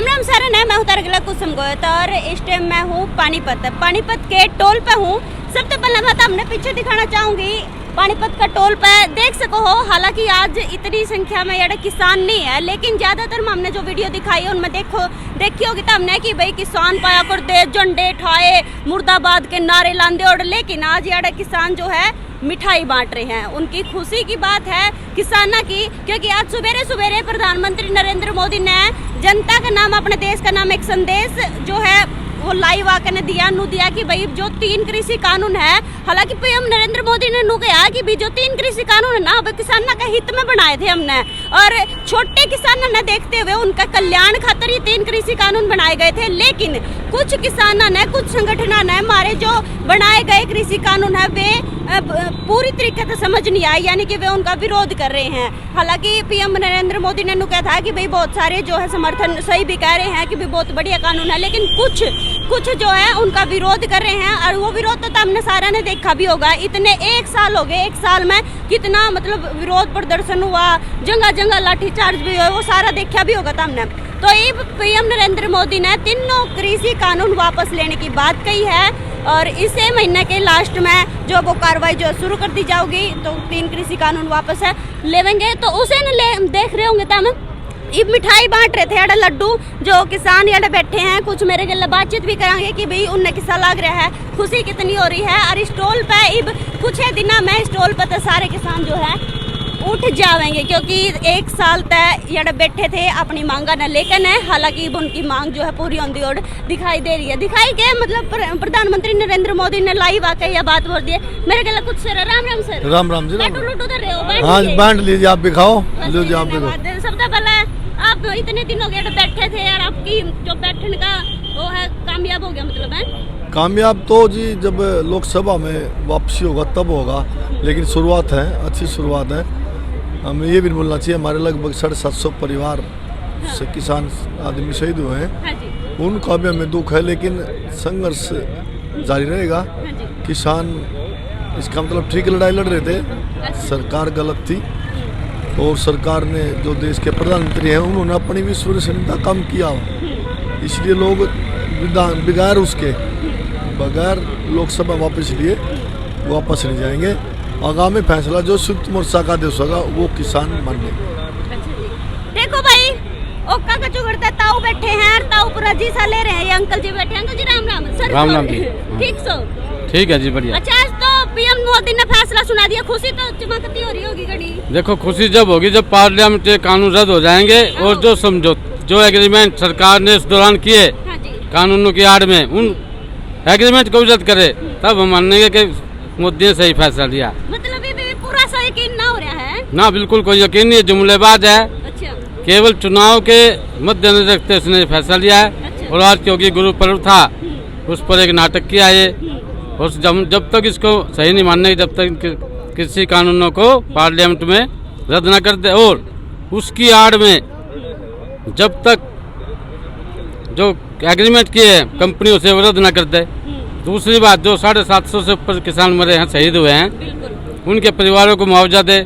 राम राम सारन है, मैं हूँ तरगला कुसुम गोयत और इस टाइम मैं हूँ पानीपत के टोल पे हूँ। सबसे पहले बात हमने पीछे दिखाना चाहूंगी पानीपत का टोल पे देख सको हो। हालांकि आज इतनी संख्या में यहाँ किसान नहीं है, लेकिन ज्यादातर हमने जो वीडियो दिखाई है उनमें देखी होगी तो हमने कि भाई किसान पाया कर दे, झंडे ठाए, मुर्दाबाद के नारे लांदे। और लेकिन आज यहाँ किसान जो है मिठाई बांट रहे हैं। उनकी खुशी की बात है किसाना की, क्योंकि आज सुबेरे सुबेरे प्रधानमंत्री नरेंद्र मोदी ने जनता का नाम, अपने देश का नाम एक संदेश जो है वो लाइव आकर ने दिया कि भाई जो 3 कृषि कानून है, हालांकि पीएम नरेंद्र मोदी ने नु कहा कि भी जो 3 कृषि कानून है ना वो किसानों के हित में बनाए थे हमने, और छोटे किसानों ने देखते हुए उनका कल्याण खातिर ये 3 कृषि कानून बनाए गए थे। लेकिन कुछ किसानों ने, कुछ संगठनों ने हमारे जो बनाए गए कृषि कानून है वे पूरी तरीके से समझ नहीं आई, यानी कि वे उनका विरोध कर रहे हैं। हालांकि पीएम नरेंद्र मोदी ने कहा था कि भाई बहुत सारे जो है समर्थन सही भी कह रहे हैं कि भी बहुत बढ़िया कानून है, लेकिन कुछ जो है उनका विरोध कर रहे हैं। और वो विरोध तो हमने सारा ने देखा भी होगा। इतने 1 साल हो गए, 1 साल में कितना मतलब विरोध प्रदर्शन हुआ, जगह जगह लाठीचार्ज भी हुआ, वो सारा देखा भी होगा हमने। तो ये पीएम नरेंद्र मोदी ने तीनों कृषि कानून वापस लेने की बात कही है और इसे महीने के लास्ट में जो वो कार्रवाई जो शुरू कर दी जाएगी, तो 3 कृषि कानून वापस है लेवेंगे। तो उसे न देख रहे होंगे हम ये मिठाई बांट रहे थे यार लड्डू, जो किसान यार बैठे हैं। कुछ मेरे गले बातचीत भी करांगे कि भाई उन्हें किसा लग रहा है, खुशी कितनी हो रही है। और स्टॉल पे इब कुछ दिन में स्टॉल पे तो सारे किसान जो है उठ जाएंगे, क्योंकि 1 साल तक यार बैठे थे अपनी मांगा न लेकर है। हालांकि उनकी मांग जो है पूरी होती और दिखाई दे रही है। दिखाई के मतलब प्रधानमंत्री नरेंद्र मोदी ने लाइव आकर यह बात बोल दी है। मेरे गले कुछ सर राम राम सर। राम राम जी। हाँ बांट लीजिए, आप भी खाओ, लीजिए आप भी खाओ। सबसे पहले आप इतने दिन हो गए बैठे थे और आपकी जो बैठने का वो है कामयाब हो गया, मतलब है कामयाब तो जी जब लोकसभा में वापसी होगा तब होगा, लेकिन शुरुआत है, अच्छी शुरुआत है। हमें ये भी बोलना चाहिए हमारे लगभग 750 परिवार से किसान आदमी शहीद हुए हैं, उनका भी हमें दुख है, लेकिन संघर्ष जारी रहेगा। किसान इसका मतलब ठीक लड़ाई लड़ रहे थे, सरकार गलत थी और सरकार ने जो देश के प्रधानमंत्री हैं उन्होंने अपनी विश्वसनीयता कम किया, इसलिए लोग बगैर लोकसभा वापस लिए वापस नहीं जाएंगे। आगामी फैसला जो संयुक्त मोर्चा का देश होगा वो किसान माने। देखो भाई ओका का चुगड़ता ताऊ बैठे हैं, ताऊ पूरा जी सा ले रहे हैं। ये अंकल जी बैठे हैं। अंकल जी राम राम सर। राम राम जी। ठीक सो ठीक है जी, बढ़िया। अच्छा आज तो पीएम मोदी ने फैसला सुना दिया, खुशी तो चमकती हो रही होगी घड़ी। देखो खुशी जब होगी जब पार्लियामेंट के कानून रद्द हो जाएंगे और जो एग्रीमेंट सरकार ने इस दौरान किए कानूनों की आड़ में, उन एग्रीमेंट को रद्द करे तब हम मानेंगे कि मोदी ने सही फैसला लिया। मतलब ये पूरा सा यकीन ना हो रहा है ना, बिल्कुल कोई यकीन नहीं है, जुमलेबाज है। अच्छा। केवल चुनाव के मद्देनजर रखते उसने फैसला लिया है। अच्छा। और आज क्योंकि गुरु पर्व था उस पर एक नाटक किया है, और जब तक इसको सही नहीं मानने, जब तक कृषि कानूनों को पार्लियामेंट में रद्द न कर दे और उसकी आड़ में जब तक जो एग्रीमेंट किए कंपनियों से वो रद्द न कर दे। दूसरी बात, जो 750 से ऊपर किसान मरे हैं, शहीद हुए हैं, उनके परिवारों को मुआवजा दे,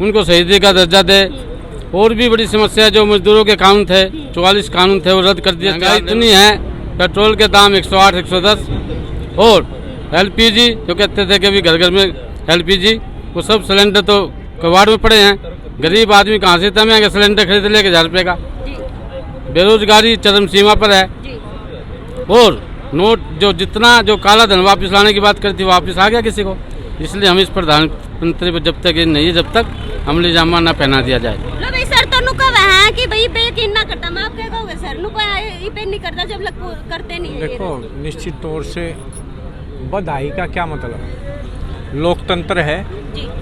उनको शहीदी का दर्जा दे। और भी बड़ी समस्या जो मजदूरों के कानून थे, 44 कानून थे, वो रद्द कर दिया। इतनी है, पेट्रोल के दाम 108, 110 और LPG जो कहते थे कि अभी घर घर में LPG, वो सब सिलेंडर तो कबाड़ में पड़े हैं। गरीब आदमी कहाँ से इतना महंगा सिलेंडर खरीद लेके 1000 रुपये का। बेरोजगारी चरम सीमा पर है। और नोट जो काला धन वापस लाने की बात करती वापस आ गया किसी को। इसलिए हम इस प्रधानमंत्री पर जब तक नहीं, जब तक अमली जामा न पहना दिया जाए। लो भाई सर तो नुका है कि भाई पे यकीन ना करता, मैं आप क्या कहोगे सर? नुका ये पे नहीं करता जब लोग करते नहीं है। देखो निश्चित तौर से बधाई का क्या मतलब, लोकतंत्र है।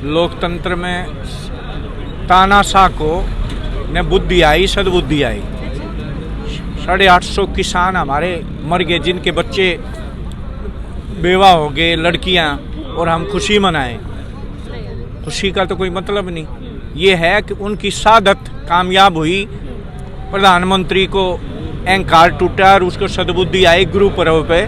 लोकतंत्र में तानाशाह को न बुद्धि आई, सद्बुद्धि आई। 850 किसान हमारे मर गए, जिनके बच्चे बेवा हो गए, लड़कियां, और हम खुशी मनाएं। खुशी का तो कोई मतलब नहीं। ये है कि उनकी सादत कामयाब हुई, प्रधानमंत्री को अहंकार टूटा और उसको सद्बुद्धि आई गुरु पर्व पे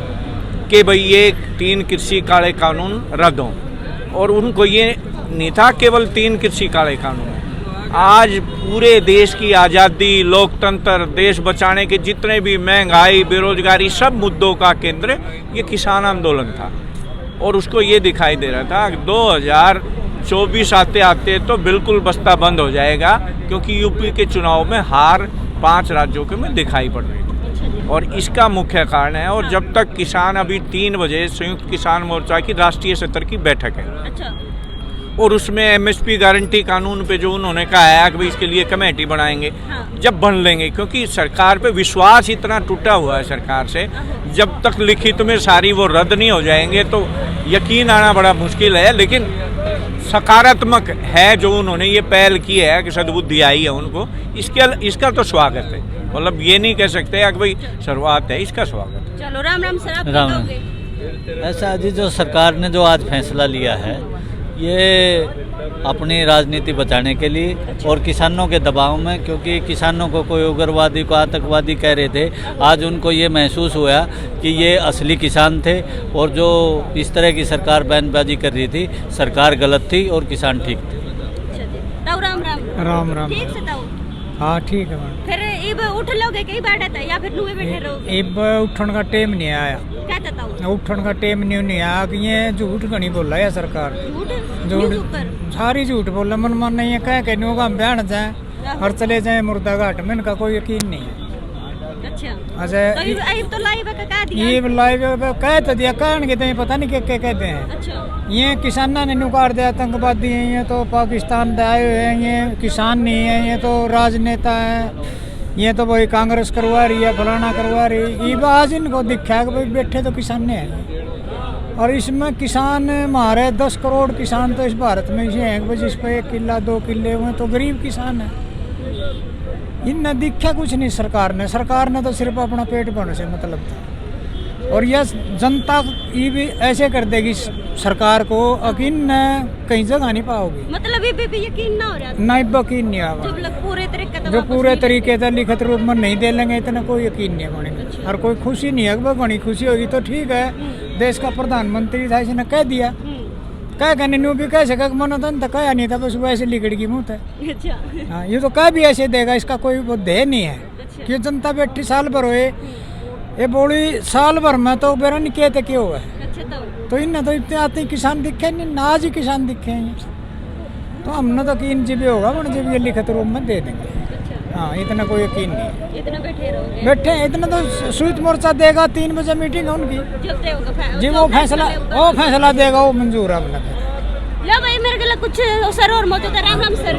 कि भाई ये 3 कृषि काले कानून रद्द हों। और उनको ये नहीं था केवल 3 कृषि काले कानून, आज पूरे देश की आज़ादी, लोकतंत्र, देश बचाने के जितने भी महंगाई, बेरोजगारी, सब मुद्दों का केंद्र ये किसान आंदोलन था। और उसको ये दिखाई दे रहा था कि 2024 आते आते तो बिल्कुल बस्ता बंद हो जाएगा, क्योंकि यूपी के चुनाव में हार 5 राज्यों के में दिखाई पड़ रही थी और इसका मुख्य कारण है। और जब तक किसान, अभी 3 बजे संयुक्त किसान मोर्चा की राष्ट्रीय स्तर की बैठक है और उसमें एमएसपी गारंटी कानून पे जो उन्होंने कहा है कि भाई इसके लिए कमेटी बनाएंगे, जब बन लेंगे, क्योंकि सरकार पे विश्वास इतना टूटा हुआ है सरकार से, जब तक लिखित में सारी वो रद्द नहीं हो जाएंगे तो यकीन आना बड़ा मुश्किल है। लेकिन सकारात्मक है जो उन्होंने ये पहल की है कि सद्बुद्धि आई है उनको, इसका तो स्वागत है। मतलब ये नहीं कह सकते कि भाई शुरुआत है, इसका स्वागत है। चलो राम राम सर, आप राम। बताओगे? ऐसा जी, जो सरकार ने जो आज फैसला लिया है ये अपनी राजनीति बचाने के लिए और किसानों के दबाव में, क्योंकि किसानों को कोई उग्रवादी को आतंकवादी कह रहे थे, आज उनको ये महसूस हुआ कि ये असली किसान थे और जो इस तरह की सरकार बयानबाजी कर रही थी, सरकार गलत थी और किसान ठीक थे। अच्छा जी, ताऊ राम राम। राम राम। ठीक से ताऊ। हाँ ठीक है मैडम। फिर इब उठ लोगे कहीं बैठे थे या फिर नुए बैठे रहोगे? इब उठन का टाइम नहीं आया। कहता ताऊ उठन का टाइम नहीं आया कि ये झूठ घनी बोला है सरकार। झूठ झूठ न्यूज़ ऊपर। सारी झूठ बोला, मन मन नहीं है, कह के न्यू का हम बहन जाए और चले जाए मुर्दा घाट में, इनका कोई यकीन नहीं है। अच्छा अच्छा तो इब तो लाइव का कह दिया। ये लाइव कह तो दिया, कहन के तो पता नहीं क्या कहते हैं। अच्छा ये किसाना ने नुकार दिया आतंकवादी हैं, ये तो पाकिस्तान से आए हुए हैं, ये किसान नहीं है, ये तो राजनेता है, ये तो भाई कांग्रेस करवा रही है, फलाना करवा रही। ये आज इनको दिखा है कि भाई बैठे तो किसान हैं और इसमें किसान हमारे 10 करोड़ किसान तो इस भारत में ये हैं कि जिस पर 1 किला 2 किले हुए तो गरीब किसान है। इनने दिखा कुछ नहीं सरकार ने तो सिर्फ अपना पेट भरने से मतलब था। और यह जनता ये भी ऐसे कर देगी सरकार को, यकीन कहीं जगह नहीं पाओगी। मतलब ये भी यकीन ना हो रहा था। नहीं यकीन नहीं आवा, जब लग पूरे तरीके से जो वापस पूरे नहीं तरीके से लिखित रूप में नहीं दे लेंगे इतना कोई यकीन नहीं बनेगा। और कोई खुशी नहीं है, वो बड़ी खुशी होगी तो ठीक है। देश का प्रधानमंत्री था, इसने कह दिया, कह कहने न्यू भी कह सका मनोदन तो कहा नहीं था, बस वैसे लिखड़ की मुँह था। अच्छा हाँ, ये तो कह भी ऐसे देगा, इसका कोई वो ध्येय नहीं है कि जनता बैठी साल भर हुए, ये बोली साल भर में तो बेरा नहीं कहते क्यों है। अच्छा तो इनने तो इतने आते किसान दिखे नहीं, ना आज ही किसान दिखे हैं, तो हमने तो यकीन जब होगा मैंने जब ये लिखित रूप में दे देंगे। हाँ, इतना कोई यकीन नहीं है। इतना बैठे रहोगे? बैठे इतना तो संयुक्त मोर्चा देगा, 3 बजे मीटिंग है उनकी जब तय होगा जी, वो फैसला देगा, वो मंजूर है अपना। लो भाई मेरे गला कुछ सर और मौजूद है। राम राम सर।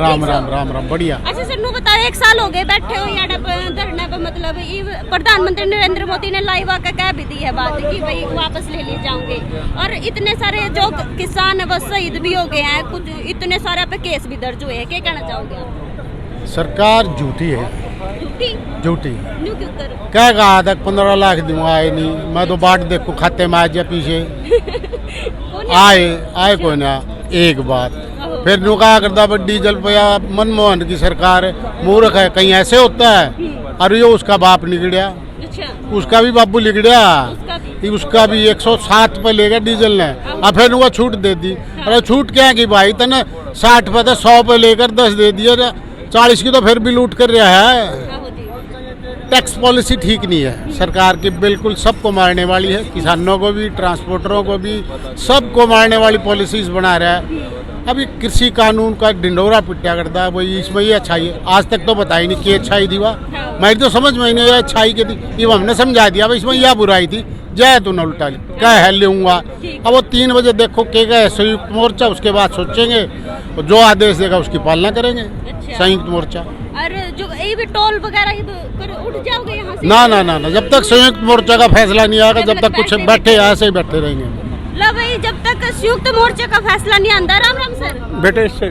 राम बढ़िया। अच्छा सर नु बताओ, 1 साल हो गए बैठे हो यहाँ धरने पे, मतलब प्रधानमंत्री नरेंद्र मोदी ने लाइव आकर कह भी दी है बात कि भाई वापस ले लिए जाओगे, और इतने सारे जो किसान है वो शहीद भी हो गए हैं, कुछ इतने सारे पे केस भी दर्ज हुए हैं, क्या कहना चाहोगे आप? सरकार झूठी है, झूठी। न्यू क्यों कर? क्या कहा था 15 लाख दूंगा, आए नहीं। मैं तो बाट देखो खाते में आ जा पीछे आए कोई ना। एक बात फिर नुका करता डीजल पे मनमोहन की सरकार मूर्ख है, कहीं ऐसे होता है। अरे ये उसका बाप निकलिया, उसका भी बाबू निकलिया, उसका भी 107 पे लेगा डीजल ने, अब फिर उनको छूट दे दी। अरे छूट क्या की भाई, तने 60 पे था, 100 पे लेकर 10 दे दिया, 40 की तो फिर भी लूट कर रहा है। टैक्स पॉलिसी ठीक नहीं है सरकार की, बिल्कुल सबको मारने वाली है, किसानों को भी, ट्रांसपोर्टरों को भी, सबको मारने वाली पॉलिसीज बना रहा है। अभी कृषि कानून का ढिंडोरा पिट्या करता है, वही इसमें ये अच्छाई है, आज तक तो बताई नहीं कि अच्छाई थी। वह मैं तो समझ में नहीं अच्छाई की थी, ये हमने समझा दिया भाई इसमें यह बुराई थी, जय तू न उल्टा ली क्या है लूँगा। अब वो 3 बजे देखो के गए संयुक्त मोर्चा, उसके बाद सोचेंगे, जो आदेश देगा उसकी पालना करेंगे संयुक्त मोर्चा। और जो ये भी टोल वगैरह उठ जाओगे यहाँ से? ना, जब तक संयुक्त मोर्चा का फैसला नहीं आएगा, जब तक कुछ बैठे ऐसे ही बैठे रहेंगे। लो भाई, जब तक संयुक्त मोर्चा का फैसला नहीं आंदा। राम राम सर। बेटे से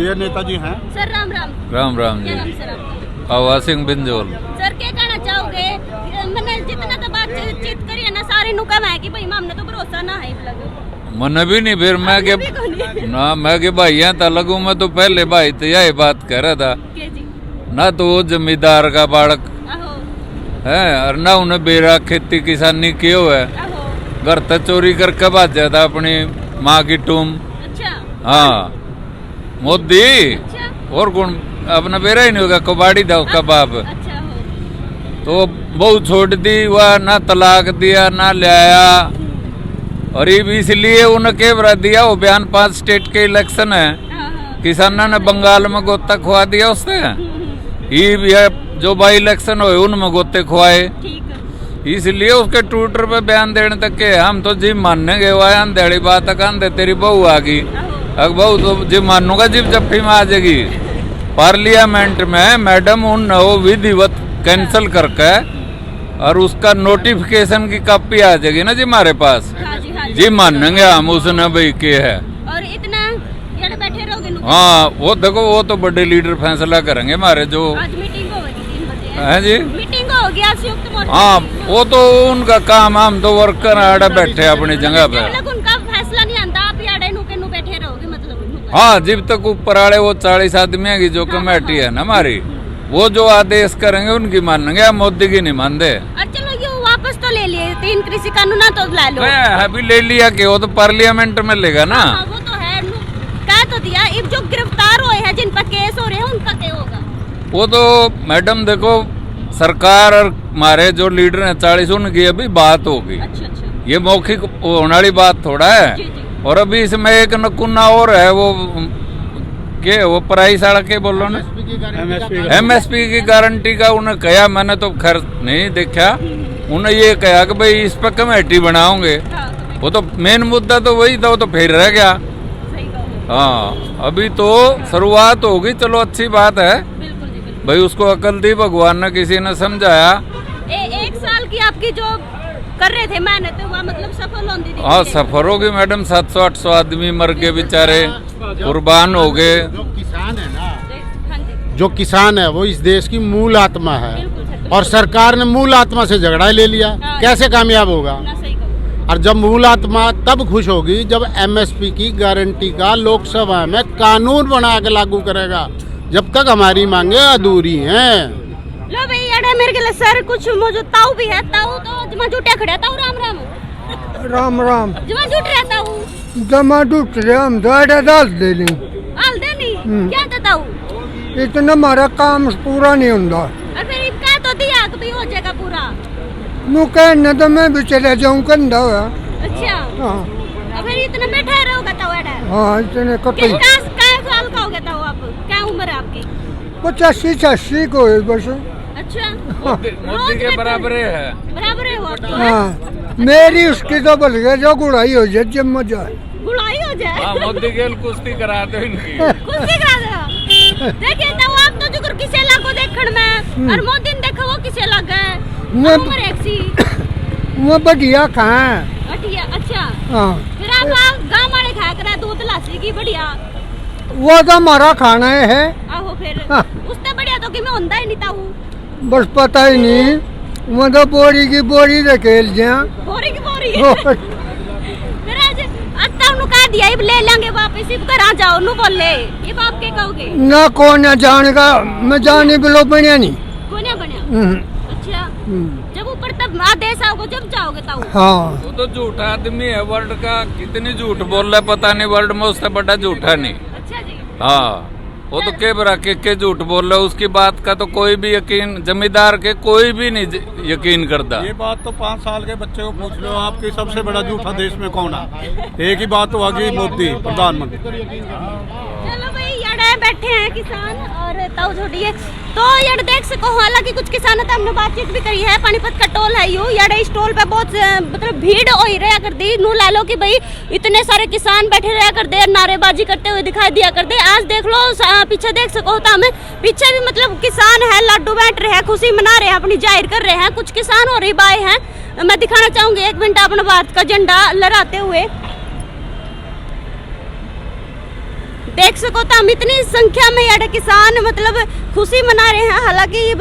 ये नेताजी हैं सर। राम राम। राम राम क्या जी। नाम सर आपका? आवा सिंह बिंजोल। सर क्या कहना चाहोगे? मैंने जितना तो बातचीत करी है ना, सारे नु कम है कि भाई हमने तो भरोसा ना है लगे। मन भी नहीं, फिर मैं के ना मैं के भाई यहाँ था लगू, मैं तो पहले भाई तो यही बात कह रहा था ना, तो वो जमींदार का बालक है और ना उन्हें बेरा खेती किसानी क्यों है, घर तक चोरी करके भाग जाता अपनी माँ की टूम। अच्छा। हाँ मोदी। अच्छा। और कौन अपना बेरा ही नहीं होगा, कबाड़ी था उसका बाप। अच्छा हो। तो बहु छोड़ दी, वह ना तलाक दिया ना ले आया। और ये भी इसलिए उनके बरा दिया, वो बयान 5 स्टेट के इलेक्शन है, किसानों ने बंगाल में गोता खुआ दिया उससे। ये भी है जो बाई इलेक्शन हुए उनमें गोते खुआए, इसलिए उसके ट्विटर पे बयान देने तक के हम तो जी मानने गए हुआ अंधेड़ी बात कहते तेरी बहू आ गई। अब बहू तो जी मानूंगा जीप जफ्फी में आ जाएगी। पार्लियामेंट में मैडम उन वो विधिवत कैंसिल करके और उसका नोटिफिकेशन की कॉपी आ जाएगी ना जी हमारे पास, जी मानेंगे हम उसने भाई के है। और इतना ये बैठे रहोगे? हाँ वो देखो, वो तो बड़े लीडर फैसला करेंगे हमारे जो। आज मीटिंग होगी 3 बजे है जी, मीटिंग होगी आज संयुक्त मोर्चा। हाँ वो तो उनका काम, हम तो वर्कर आड़े बैठे अपनी जगह पे। मतलब उनका फैसला नहीं आंदा, आप याडे नु के नु बैठे रहोगे मतलब? हाँ जब तक ऊपर आड़े वो 40 आदमी की जो कमेटी है ना हमारी, वो जो आदेश करेंगे उनकी मानेंगे, हम मोदी की नहीं मानते। चलो ये वापस तो ले लिए 3 कृषि कानून तो ला लो। अभी ले लिया कि वो तो पार्लियामेंट में लेगा ना। वो तो है, कह तो दिया। अब जो गिरफ्तार हुए हैं, जिन पर केस हो रहे हैं, उनका क्या होगा? वो तो मैडम देखो, सरकार और हमारे जो लीडर हैं 40 उनकी अभी बात होगी। अच्छा। ये मौखिक होने वाली बात थोड़ा है। जी। और अभी इसमें एक नकुन्ना और है, वो प्राइस आड़ा के बोल रहा ना, MSP की गारंटी का उन्हें कहा, मैंने तो खैर नहीं देखा। उन्हें ये कहा कि भाई इस पर कमेटी बनाओगे। वो तो मेन मुद्दा तो वही था, वो तो फिर रह गया। हाँ अभी तो शुरुआत होगी, चलो अच्छी बात है। भाई उसको अकल दी भगवान ने, किसी ने समझाया। 1 साल की आपकी जो कर रहे थे मेहनत, हुआ मतलब सफल होती थी? हाँ सफर होगी मैडम, 700-800 आदमी मर गए बेचारे, कुर्बान हो गए। जो किसान है ना, जो किसान है वो इस देश की मूल आत्मा है, और सरकार ने मूल आत्मा से झगड़ा ले लिया, कैसे कामयाब होगा? और जब मूल आत्मा तब खुश होगी जब MSP की गारंटी का लोकसभा में कानून बना के लागू करेगा। जब तक हमारी मांगे अधूरी हैं। लो भाई अड़े मेरे के लिए सर कुछ मौजूद ताऊ भी है, ताऊ तो जमा जुटे खड़े, ताऊ राम राम। राम राम। जमा जुट रहा ताऊ? जमा जुट रहे हम तो डाल दे ली। आल दे नहीं क्या था ताऊ? इतना हमारा काम पूरा नहीं होता। और फिर कह तो दिया कि हो जाएगा पूरा। नु कहने तो मैं भी चले जाऊँ कंधा हुआ। अच्छा हाँ। और फिर इतना बैठा रहोगा ताऊ अड़े? हाँ इतने कतई। कितना साल का हो गया ताऊ आप? क्या उम्र है आपकी? 85-86 को है बस। अच्छा मोदी के बराबर है। बराबर है वो तो। हाँ मेरी उसकी तो बल गया, जो गुड़ाई हो जाए जब मजा आए। गुड़ाई हो जाए? हाँ मोदी के कुश्ती करा दो इनकी। कुश्ती करा दो। देखिए तो आप तो जुगर किसे लागो देखण में, और मोदी ने देखो वो किसे लग गए। उम्र एक सी। वो बढ़िया कहाँ? बढ़िया। अच्छा हाँ। फिर आप गाँव वाले खाया करा दूध लासी की बढ़िया। वो तो हमारा खाना है। आहो फिर हाँ। उससे बढ़िया तो कि मैं होंदा ही नहीं ताऊ। बस पता ही नहीं, वो तो बोरी की बोरी रखेल जा। बोरी की बोरी। फिर आज ताऊ कह दिया अब ले लेंगे वापस, अब घर आ जाओ नु बोले, ये बाप के कहोगे? ना कौन जाने का, मैं जाने बिलो बनिया नहीं। कोने बनिया? अच्छा जब ऊपर तब आदेश आओगे जब जाओगे ताऊ? हाँ वो तो झूठा आदमी है, वर्ल्ड का कितनी झूठ बोल रहा है पता नहीं, वर्ल्ड में उससे बड़ा झूठा नहीं। अच्छा जी। हाँ वो तो के बरा के झूठ बोल रहा है, उसकी बात का तो कोई भी यकीन, जमींदार के कोई भी नहीं यकीन करता। ये बात तो 5 साल के बच्चे को पूछ लो, आपकी सबसे बड़ा झूठा देश में कौन है? एक ही बात तो आगे मोदी प्रधानमंत्री। चलो भाई यार बैठे हैं किसान और ताऊ छोड़िए तो यार देख सको, हालांकि कुछ किसानों से हमने बातचीत भी करी है। पानीपत का टोल है यू यार, इस टोल पे बहुत मतलब भीड़ हो ही रहा कर दी। नू ला लो कि भाई इतने सारे किसान बैठे रहा कर दे, नारेबाजी करते हुए दिखाई दिया कर दे। आज देख लो पीछे देख सको तो हमें पीछे भी मतलब किसान है, लड्डू बैठ रहे हैं, खुशी मना रहे हैं, अपनी जाहिर कर रहे हैं। कुछ किसान और बाय हैं, मैं दिखाना चाहूंगी 1 मिनट अपना भारत का झंडा लहराते हुए। देख सको तो हम इतनी संख्या में यार किसान मतलब खुशी मना रहे हैं। हालांकि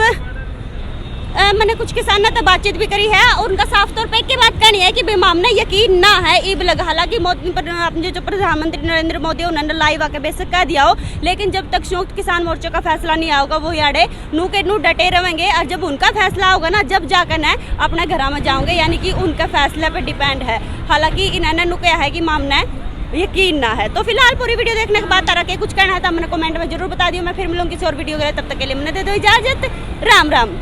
मैंने कुछ किसानों से बातचीत भी करी है और उनका साफ तौर पे एक ही बात कहनी है कि बेमाम ने यकीन ना है ईब लगा। हालांकि अपने जो प्रधानमंत्री नरेंद्र मोदी उन्होंने लाइव आके बेशक कह दिया हो, लेकिन जब तक संयुक्त किसान मोर्चे का फैसला नहीं आएगा वो यारे नू के नू डटे रहेंगे। और जब उनका फैसला होगा ना, जब जाकर ना अपने घर में जाओगे, यानी कि उनके फैसले पे डिपेंड है। हालांकि इन्होंने नू क्या है कि मामना यकीन ना है। तो फिलहाल पूरी वीडियो देखने के बाद तारा के कुछ कहना है तो हमने कमेंट में जरूर बता दियो। मैं फिर मिलूंगी किसी और वीडियो के लिए, तब तक के लिए मैंने दे दो इजाजत। राम राम।